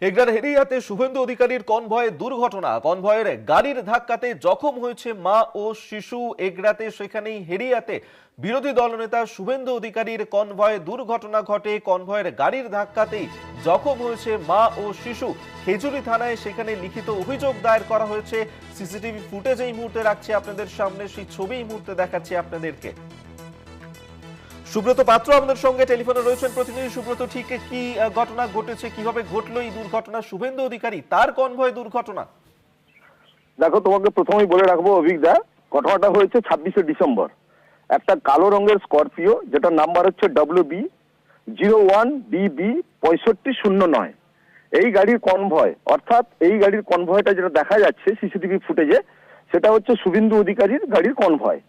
এগরার হেরিয়াতে শুভেন্দু অধিকারীর কনভয়ে দুর্ঘটনা। কনভয়ের গাড়ির ধাক্কাতে জখম হয়েছে মা ও শিশু। এগরাতে সেখানেই হেরিয়াতে বিরোধী দলনেতা শুভেন্দু অধিকারীর কনভয়ে দুর্ঘটনা ঘটে। কনভয়ের গাড়ির ধাক্কাতেই জখম হয়েছে মা ও শিশু। খেজুরি থানায় সেখানে লিখিত অভিযোগ দায়ের করা হয়েছে। সিসিটিভি ফুটেজ এই মুহূর্তে রাখছি আপনাদের সামনে, সেই ছবি এই মুহূর্তে দেখাচ্ছি আপনাদেরকে। সুব্রত পাত্র আমাদের সঙ্গে টেলিফোনে রয়েছেন প্রতিনিধি। সুব্রত, ঠিক কি ঘটনা ঘটেছে, কিভাবে ঘটলো এই দুর্ঘটনা? শুভেন্দু অধিকারী তার কনভয় দুর্ঘটনা। দেখো, তোমাকে প্রথমেই বলে রাখবো অভিজ্ঞতা, ঘটনাটা হয়েছে 26শে ডিসেম্বর। একটা কালো রঙের স্করপিও, যেটার নাম্বার হচ্ছে WB01BB 6509, এই গাড়ির কনভয়, অর্থাৎ এই গাড়ির কনভয়টা যেটা দেখা যাচ্ছে সিসিটিভি ফুটেজে, সেটা হচ্ছে শুভেন্দু অধিকারীর গাড়ির কনভয়।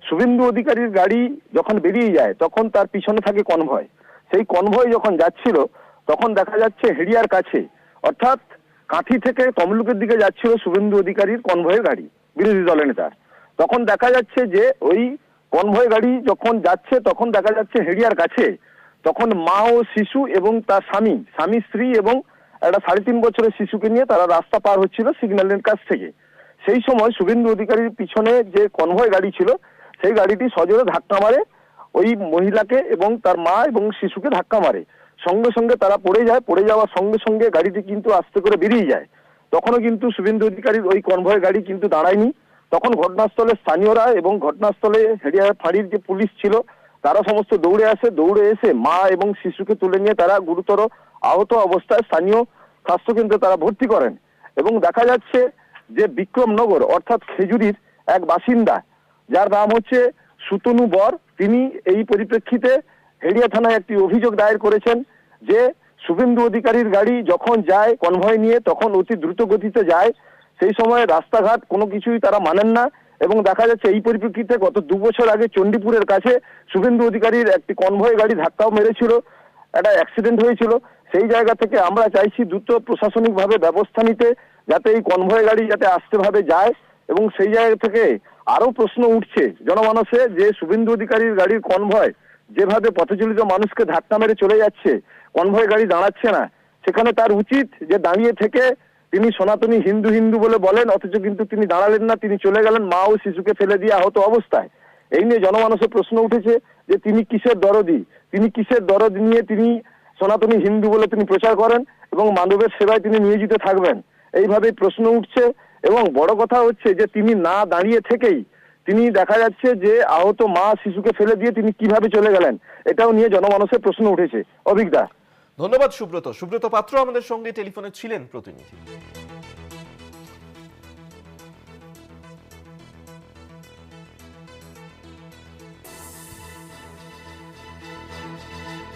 শুভেন্দু অধিকারীর গাড়ি যখন বেরিয়ে যায় তখন তার পিছনে থাকে কনভয়। সেই কনভয় যখন যাচ্ছিল তখন দেখা যাচ্ছে হেরিয়ার কাছে, অর্থাৎ কাঁথি থেকে তমলুকের দিকে যাচ্ছিল শুভেন্দু অধিকারীর কনভয়ের গাড়ি, বিরোধী দলনেতার। তখন দেখা যাচ্ছে যে ওই কনভয় গাড়ি যখন যাচ্ছে তখন দেখা যাচ্ছে হেরিয়ার কাছে, তখন মা ও শিশু এবং তার স্বামী, স্ত্রী এবং একটা 3.5 বছরের শিশুকে নিয়ে তারা রাস্তা পার হচ্ছিল সিগন্যালের কাছ থেকে। সেই সময় শুভেন্দু অধিকারীর পিছনে যে কনভয় গাড়ি ছিল সেই গাড়িটি সজোরে ধাক্কা মারে ওই মহিলাকে এবং তার মা এবং শিশুকে ধাক্কা মারে। সঙ্গে সঙ্গে তারা পড়ে যায়। পড়ে যাওয়ার সঙ্গে সঙ্গে গাড়িটি কিন্তু আস্তে করে বেরিয়ে যায়। তখনও কিন্তু শুভেন্দু অধিকারীর ওই কনভয় গাড়ি কিন্তু দাঁড়ায়নি। তখন ঘটনাস্থলে স্থানীয়রা এবং ঘটনাস্থলে হেরিয়া ফাঁড়ির যে পুলিশ ছিল তারা সমস্ত দৌড়ে আসে। দৌড়ে এসে মা এবং শিশুকে তুলে নিয়ে তারা গুরুতর আহত অবস্থায় স্থানীয় স্বাস্থ্যকেন্দ্রে তারা ভর্তি করেন। এবং দেখা যাচ্ছে যে বিক্রমনগর অর্থাৎ খেজুরির এক বাসিন্দা, যার নাম হচ্ছে সুতনু বর, তিনি এই পরিপ্রেক্ষিতে হেরিয়া থানায় একটি অভিযোগ দায়ের করেছেন যে শুভেন্দু অধিকারীর গাড়ি যখন যায় কনভয় নিয়ে তখন অতি দ্রুত গতিতে যায়। সেই সময় রাস্তাঘাট কোনো কিছুই তারা মানেন না। এবং দেখা যাচ্ছে এই পরিপ্রেক্ষিতে গত 2 বছর আগে চণ্ডীপুরের কাছে শুভেন্দু অধিকারীর একটি কনভয় গাড়ি ধাক্কাও মেরেছিল, একটা অ্যাক্সিডেন্ট হয়েছিল। সেই জায়গা থেকে আমরা চাইছি দ্রুত প্রশাসনিকভাবে ব্যবস্থা নিতে, যাতে এই কনভয় গাড়ি যাতে আস্তেভাবে যায়। এবং সেই জায়গা থেকে আরো প্রশ্ন উঠছে জনমানসে যে শুভেন্দু অধিকারীর গাড়ির কনভয় যেভাবে পথচালিত মানুষকে ধাক্কা মেরে চলে যাচ্ছে, কনভয় গাড়ি দাঁড়াচ্ছে না, সেখানে তার উচিত যে দাঁড়িয়ে থেকে তিনি সনাতনী হিন্দু হিন্দু বলে বলেন, অথচ কিন্তু তিনি দাঁড়ালেন না, তিনি চলে গেলেন মা ও শিশুকে ফেলে দিয়ে আহত অবস্থায়। এই নিয়ে জনমানসে প্রশ্ন উঠেছে যে তিনি কিসের দরদি, নিয়ে তিনি সনাতনী হিন্দু বলে তিনি প্রচার করেন এবং মানবের সেবায় তিনি নিয়োজিত থাকবেন, এইভাবেই প্রশ্ন উঠছে। এবং বড় কথা হচ্ছে যে তিনি না দাঁড়িয়ে থেকেই তিনি দেখা যাচ্ছে যে আহত মা শিশুকে ফেলে দিয়ে তিনি কিভাবে চলে গেলেন, এটাও নিয়ে জনমানসের প্রশ্ন উঠেছে। অভিজ্ঞতা। ধন্যবাদ সুব্রত। সুব্রত পাত্র আমাদের সঙ্গে টেলিফোনে ছিলেন প্রতিনিধি।